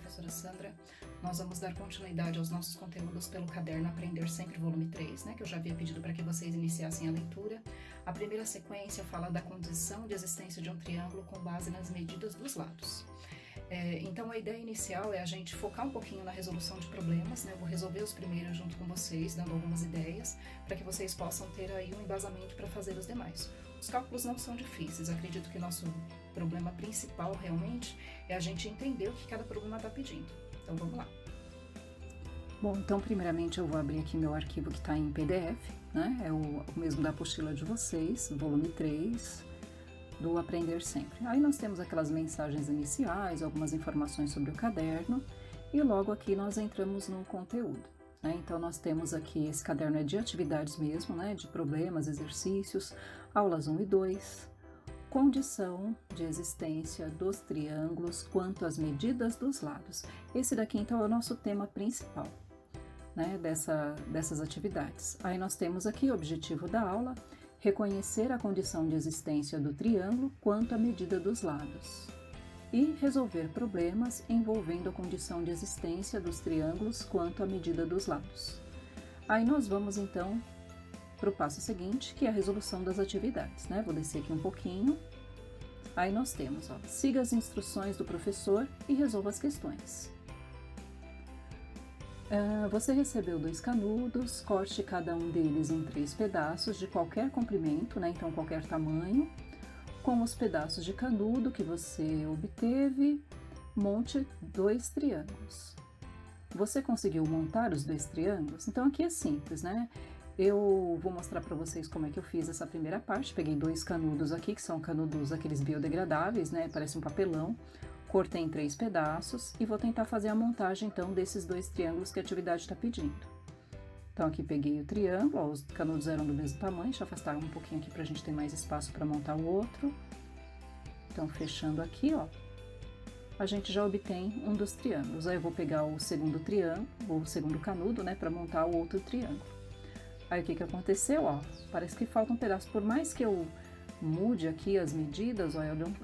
professora Sandra. Nós vamos dar continuidade aos nossos conteúdos pelo caderno Aprender Sempre, volume 3, que eu já havia pedido para que vocês iniciassem a leitura. A primeira sequência fala da condição de existência de um triângulo com base nas medidas dos lados. Então a ideia inicial é a gente focar um pouquinho na resolução de problemas, Eu vou resolver os primeiros junto com vocês, dando algumas ideias, para que vocês possam ter aí um embasamento para fazer os demais. Os cálculos não são difíceis, acredito que nosso problema principal realmente é a gente entender o que cada problema está pedindo. Então vamos lá. Bom, então primeiramente eu vou abrir aqui meu arquivo que está em PDF, É o mesmo da apostila de vocês, volume 3, do Aprender Sempre. Aí nós temos aquelas mensagens iniciais, algumas informações sobre o caderno, e logo aqui nós entramos no conteúdo. Então nós temos aqui, esse caderno é de atividades mesmo, de problemas, exercícios, aulas 1 e 2, condição de existência dos triângulos quanto às medidas dos lados. Esse daqui então é o nosso tema principal, dessas atividades. Aí nós temos aqui o objetivo da aula: reconhecer a condição de existência do triângulo quanto à medida dos lados e resolver problemas envolvendo a condição de existência dos triângulos quanto à medida dos lados. Aí nós vamos então para o passo seguinte, que é a resolução das atividades, Vou descer aqui um pouquinho. Aí nós temos, siga as instruções do professor e resolva as questões. Você recebeu 2 canudos, corte cada um deles em 3 pedaços de qualquer comprimento, então qualquer tamanho. Com os pedaços de canudo que você obteve, monte 2 triângulos. Você conseguiu montar os 2 triângulos? Então aqui é simples, Eu vou mostrar para vocês como é que eu fiz essa primeira parte. Peguei 2 canudos aqui, que são canudos aqueles biodegradáveis, Parece um papelão. Cortei em 3 pedaços e vou tentar fazer a montagem então desses 2 triângulos que a atividade está pedindo. Então aqui peguei o triângulo, os canudos eram do mesmo tamanho, deixa eu afastar um pouquinho aqui para a gente ter mais espaço para montar o outro. Então fechando aqui, a gente já obtém um dos triângulos. Aí eu vou pegar o segundo triângulo, o segundo canudo, para montar o outro triângulo. Aí o que aconteceu, parece que falta um pedaço. Por mais que eu mude aqui as medidas,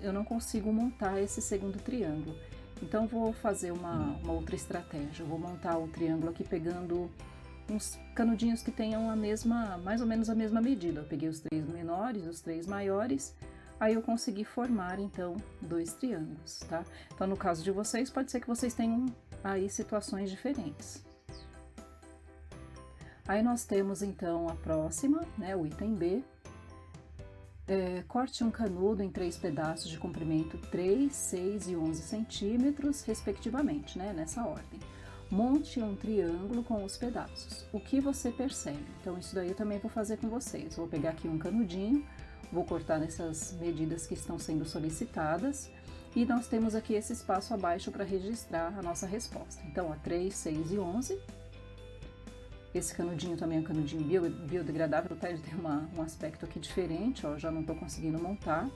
eu não consigo montar esse segundo triângulo. Então vou fazer uma outra estratégia. Eu vou montar o triângulo aqui pegando uns canudinhos que tenham mais ou menos a mesma medida. Eu peguei os 3 menores, os 3 maiores, aí eu consegui formar então 2 triângulos, Então no caso de vocês, pode ser que vocês tenham aí situações diferentes. Aí nós temos então a próxima, o item B. Corte um canudo em 3 pedaços de comprimento 3, 6 e 11 centímetros, respectivamente, nessa ordem. Monte um triângulo com os pedaços. O que você percebe? Então isso daí eu também vou fazer com vocês. Vou pegar aqui um canudinho, vou cortar nessas medidas que estão sendo solicitadas, e nós temos aqui esse espaço abaixo para registrar a nossa resposta. Então, 3, 6 e 11. Esse canudinho também é um canudinho biodegradável, Ele tem um aspecto aqui diferente, já não estou conseguindo montar.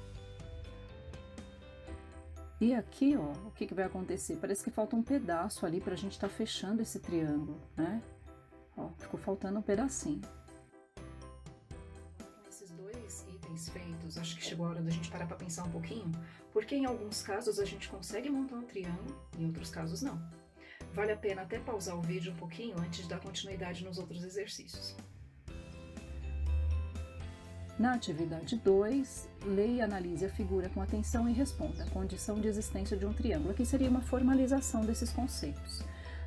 E aqui, o que vai acontecer? Parece que falta um pedaço ali para a gente estar fechando esse triângulo, Ficou faltando um pedacinho. Com esses 2 itens feitos, acho que chegou a hora da gente parar para pensar um pouquinho, porque em alguns casos a gente consegue montar um triângulo, em outros casos não. Vale a pena até pausar o vídeo um pouquinho antes de dar continuidade nos outros exercícios. Na atividade 2, leia e analise a figura com atenção e responda. Condição de existência de um triângulo. Aqui seria uma formalização desses conceitos.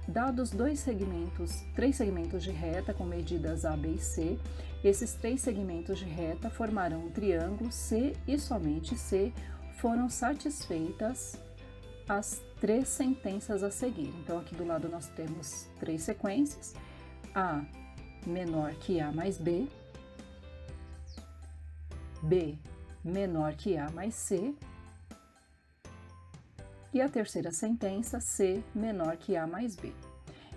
Dados 3 segmentos de reta com medidas A, B e C, esses 3 segmentos de reta formarão um triângulo. C e somente C foram satisfeitas as 3 sentenças a seguir. Então aqui do lado nós temos 3 sequências: A menor que A mais B, B menor que A mais C, e a terceira sentença, C menor que A mais B.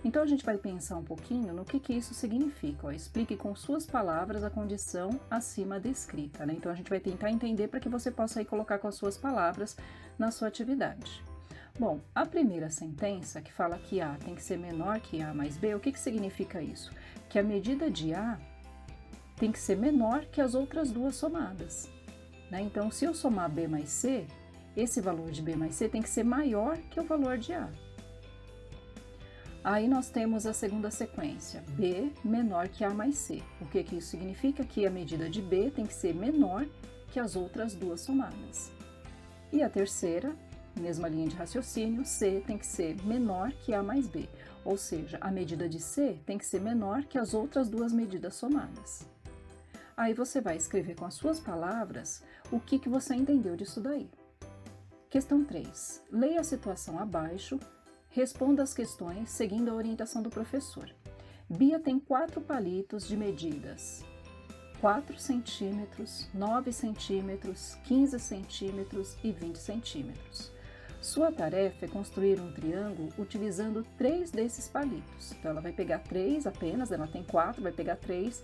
Então a gente vai pensar um pouquinho no que isso significa. Explique com suas palavras a condição acima descrita. Então a gente vai tentar entender para que você possa aí colocar com as suas palavras na sua atividade. Bom, a primeira sentença, que fala que A tem que ser menor que A mais B, o que significa isso? Que a medida de A tem que ser menor que as outras 2 somadas. Então, se eu somar B mais C, esse valor de B mais C tem que ser maior que o valor de A. Aí nós temos a segunda sequência, B menor que A mais C. O que isso significa? Que a medida de B tem que ser menor que as outras duas somadas. E a terceira, mesma linha de raciocínio, C tem que ser menor que A mais B. Ou seja, a medida de C tem que ser menor que as outras duas medidas somadas. Aí você vai escrever com as suas palavras o que você entendeu disso daí. Questão 3. Leia a situação abaixo, responda as questões seguindo a orientação do professor. Bia tem 4 palitos de medidas 4 centímetros, 9 centímetros, 15 centímetros e 20 centímetros. Sua tarefa é construir um triângulo utilizando 3 desses palitos. Então, ela vai pegar 3 apenas, ela tem 4, vai pegar 3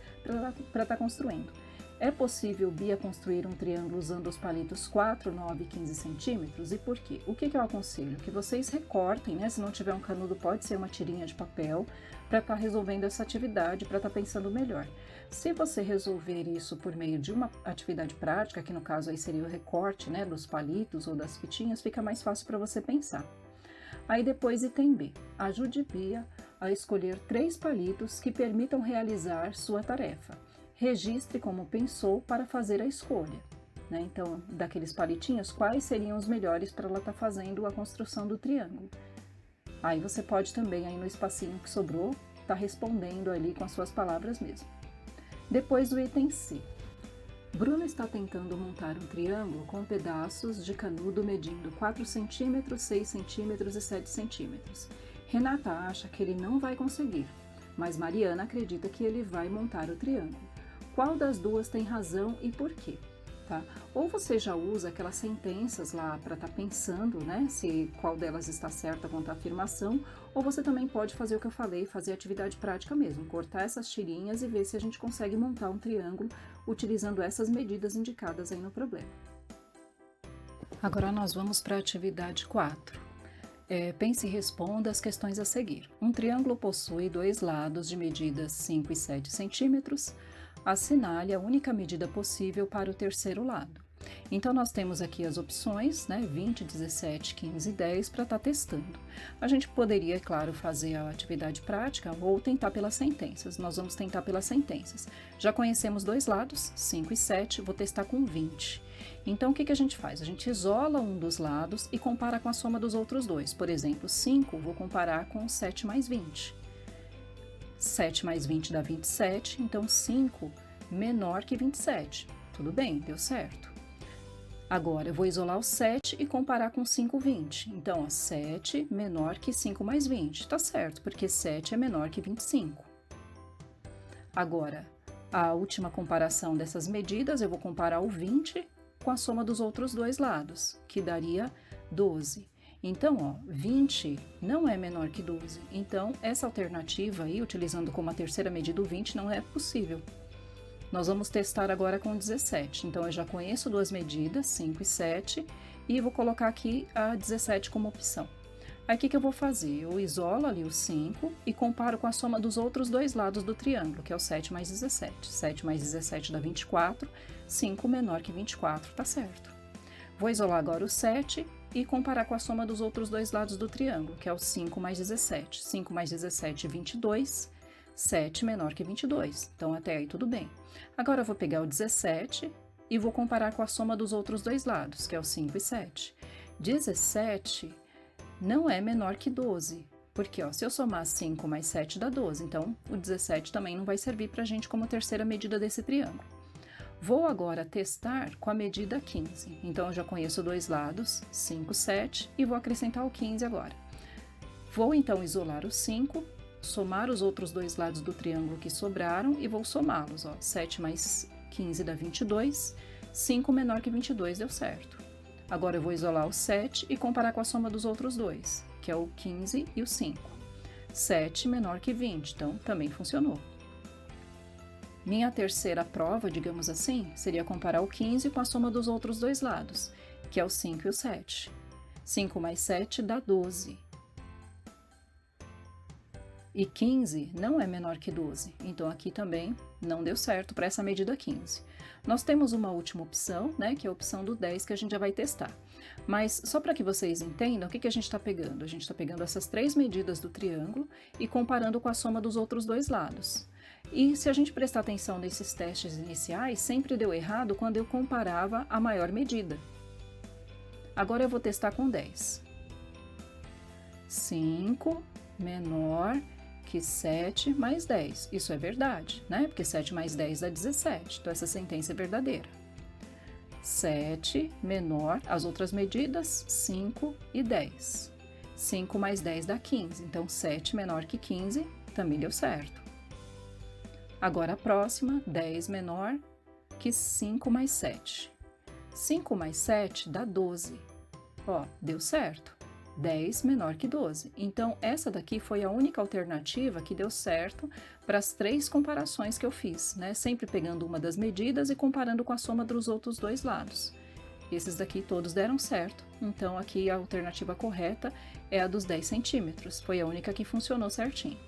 para estar construindo. É possível Bia construir um triângulo usando os palitos 4, 9 e 15 centímetros? E por quê? O que eu aconselho? Que vocês recortem, né? Se não tiver um canudo, pode ser uma tirinha de papel, para estar resolvendo essa atividade, para estar pensando melhor. Se você resolver isso por meio de uma atividade prática, que no caso aí seria o recorte, né, dos palitos ou das fitinhas, fica mais fácil para você pensar. Aí depois, item B. Ajude Bia a escolher 3 palitos que permitam realizar sua tarefa. Registre como pensou para fazer a escolha, né? Então, daqueles palitinhos, quais seriam os melhores para ela estar fazendo a construção do triângulo. Aí você pode também, aí no espacinho que sobrou, estar respondendo ali com as suas palavras mesmo. Depois do item C. Bruna está tentando montar um triângulo com pedaços de canudo medindo 4 centímetros, 6 centímetros e 7 centímetros. Renata acha que ele não vai conseguir, mas Mariana acredita que ele vai montar o triângulo. Qual das duas tem razão e por quê? Tá? Ou você já usa aquelas sentenças lá para estar pensando, né, se qual delas está certa quanto à afirmação, ou você também pode fazer o que eu falei, fazer atividade prática mesmo, cortar essas tirinhas e ver se a gente consegue montar um triângulo utilizando essas medidas indicadas aí no problema. Agora nós vamos para a atividade 4. Pense e responda as questões a seguir. Um triângulo possui 2 lados de medidas 5 e 7 centímetros. Assinale a única medida possível para o terceiro lado. Então, nós temos aqui as opções, né, 20, 17, 15 e 10 para estar testando. A gente poderia, é claro, fazer a atividade prática ou tentar pelas sentenças. Nós vamos tentar pelas sentenças. Já conhecemos 2 lados, 5 e 7, vou testar com 20. Então, o que a gente faz? A gente isola um dos lados e compara com a soma dos outros dois. Por exemplo, 5 vou comparar com 7 mais 20. 7 mais 20 dá 27, então 5 menor que 27. Tudo bem, deu certo. Agora, eu vou isolar o 7 e comparar com 5, 20. Então, ó, 7 menor que 5 mais 20. Tá certo, porque 7 é menor que 25. Agora, a última comparação dessas medidas, eu vou comparar o 20 com a soma dos outros dois lados, que daria 12. Então, ó, 20 não é menor que 12. Então, essa alternativa aí, utilizando como a terceira medida o 20, não é possível. Nós vamos testar agora com 17. Então, eu já conheço 2 medidas, 5 e 7, e vou colocar aqui a 17 como opção. Aí, o que eu vou fazer? Eu isolo ali o 5 e comparo com a soma dos outros dois lados do triângulo, que é o 7 mais 17. 7 mais 17 dá 24, 5 menor que 24, tá certo. Vou isolar agora o 7 e comparar com a soma dos outros dois lados do triângulo, que é o 5 mais 17. 5 mais 17, 22, 7 menor que 22. Então, até aí tudo bem. Agora, eu vou pegar o 17 e vou comparar com a soma dos outros dois lados, que é o 5 e 7. 17 não é menor que 12, porque ó, se eu somar 5 mais 7 dá 12, então o 17 também não vai servir para a gente como terceira medida desse triângulo. Vou agora testar com a medida 15. Então, eu já conheço dois lados, 5, 7, e vou acrescentar o 15 agora. Vou, então, isolar o 5, somar os outros dois lados do triângulo que sobraram e vou somá-los. 7 mais 15 dá 22, 5 menor que 22, deu certo. Agora, eu vou isolar o 7 e comparar com a soma dos outros dois, que é o 15 e o 5. 7 menor que 20, então também funcionou. Minha terceira prova, digamos assim, seria comparar o 15 com a soma dos outros dois lados, que é o 5 e o 7. 5 mais 7 dá 12. E 15 não é menor que 12, então aqui também não deu certo para essa medida 15. Nós temos uma última opção, né, que é a opção do 10, que a gente já vai testar. Mas só para que vocês entendam, o que a gente está pegando? A gente está pegando essas 3 medidas do triângulo e comparando com a soma dos outros dois lados. E se a gente prestar atenção nesses testes iniciais, sempre deu errado quando eu comparava a maior medida. Agora eu vou testar com 10. 5 menor que 7 mais 10. Isso é verdade, né? Porque 7 mais 10 dá 17. Então, essa sentença é verdadeira. 7 menor, as outras medidas, 5 e 10. 5 mais 10 dá 15. Então, 7 menor que 15 também deu certo. Agora, a próxima, 10 menor que 5 mais 7. 5 mais 7 dá 12. Ó, deu certo. 10 menor que 12. Então, essa daqui foi a única alternativa que deu certo para as 3 comparações que eu fiz, né? Sempre pegando uma das medidas e comparando com a soma dos outros dois lados. Esses daqui todos deram certo, então aqui a alternativa correta é a dos 10 centímetros. Foi a única que funcionou certinho.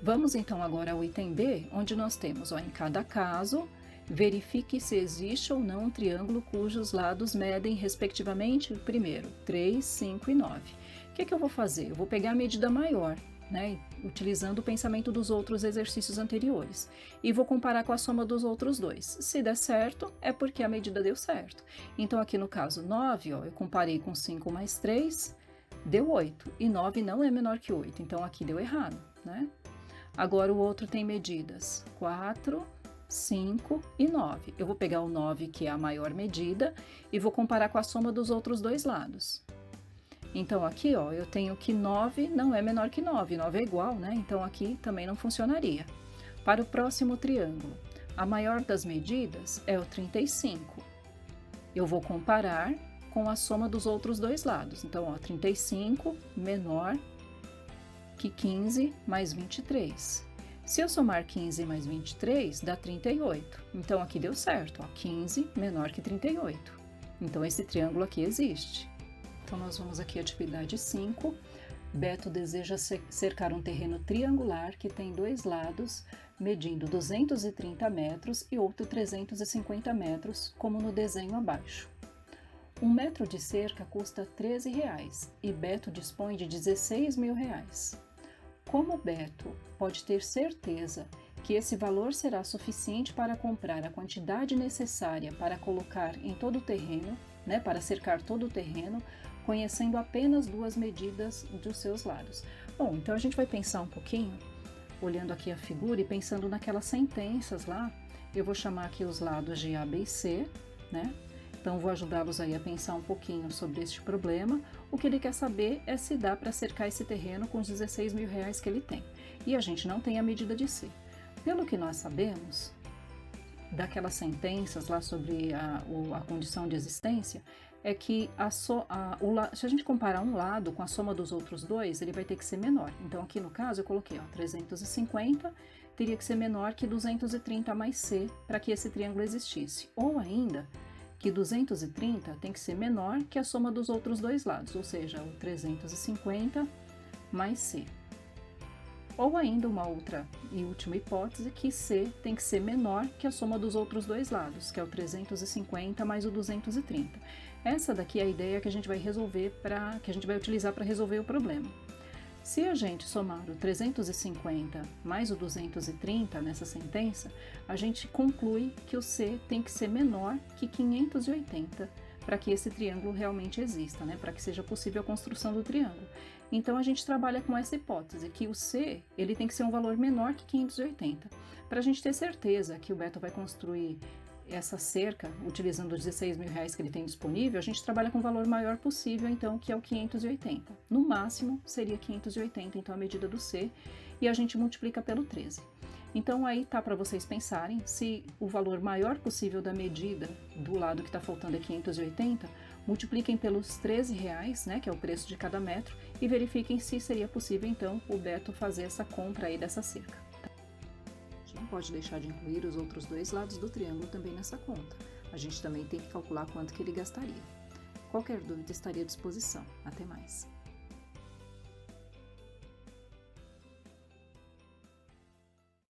Vamos então agora ao item B, onde nós temos, ó, em cada caso, verifique se existe ou não um triângulo cujos lados medem, respectivamente, primeiro, 3, 5 e 9. O que eu vou fazer? Eu vou pegar a medida maior, né, utilizando o pensamento dos outros exercícios anteriores, e vou comparar com a soma dos outros dois. Se der certo, é porque a medida deu certo. Então, aqui no caso 9, ó, eu comparei com 5 mais 3, deu 8, e 9 não é menor que 8, então aqui deu errado, né? Agora o outro tem medidas 4, 5 e 9. Eu vou pegar o 9, que é a maior medida, e vou comparar com a soma dos outros dois lados. Então, aqui, ó, eu tenho que 9 não é menor que 9, 9 é igual, né? Então, aqui também não funcionaria. Para o próximo triângulo, a maior das medidas é o 35. Eu vou comparar com a soma dos outros dois lados. Então, ó, 35 menor que 15 mais 23. Se eu somar 15 mais 23, dá 38. Então, aqui deu certo, ó, 15 menor que 38. Então, esse triângulo aqui existe. Então, nós vamos aqui à atividade 5. Beto deseja cercar um terreno triangular que tem dois lados, medindo 230 metros e outro 350 metros, como no desenho abaixo. 1 metro de cerca custa R$13 e Beto dispõe de R$16.000. Como Beto pode ter certeza que esse valor será suficiente para comprar a quantidade necessária para colocar em todo o terreno, né, para cercar todo o terreno, conhecendo apenas duas medidas dos seus lados? Bom, então a gente vai pensar um pouquinho, olhando aqui a figura e pensando naquelas sentenças lá. Eu vou chamar aqui os lados de A, B e C, né? Então, vou ajudá-los aí a pensar um pouquinho sobre este problema. O que ele quer saber é se dá para cercar esse terreno com os R$16.000 que ele tem. E a gente não tem a medida de C. Pelo que nós sabemos, daquelas sentenças lá sobre a condição de existência, é que se a gente comparar um lado com a soma dos outros dois, ele vai ter que ser menor. Então, aqui no caso, eu coloquei, ó, 350 teria que ser menor que 230 mais C para que esse triângulo existisse. Ou ainda, que 230 tem que ser menor que a soma dos outros dois lados, ou seja, o 350 mais C. Ou ainda uma outra e última hipótese, que C tem que ser menor que a soma dos outros dois lados, que é o 350 mais o 230. Essa daqui é a ideia que a gente vai utilizar para resolver o problema. Se a gente somar o 350 mais o 230 nessa sentença, a gente conclui que o C tem que ser menor que 580 para que esse triângulo realmente exista, né? Para que seja possível a construção do triângulo. Então, a gente trabalha com essa hipótese, que o C ele tem que ser um valor menor que 580. Para a gente ter certeza que o Beto vai construir essa cerca, utilizando os R$16.000 que ele tem disponível, a gente trabalha com o valor maior possível, então, que é o 580. No máximo, seria 580, então, a medida do C, e a gente multiplica pelo 13. Então, aí tá para vocês pensarem, se o valor maior possível da medida do lado que está faltando é 580, multipliquem pelos R$13, né, que é o preço de cada metro, e verifiquem se seria possível, então, o Beto fazer essa compra aí dessa cerca. Não pode deixar de incluir os outros dois lados do triângulo também nessa conta. A gente também tem que calcular quanto que ele gastaria. Qualquer dúvida, estaria à disposição. Até mais.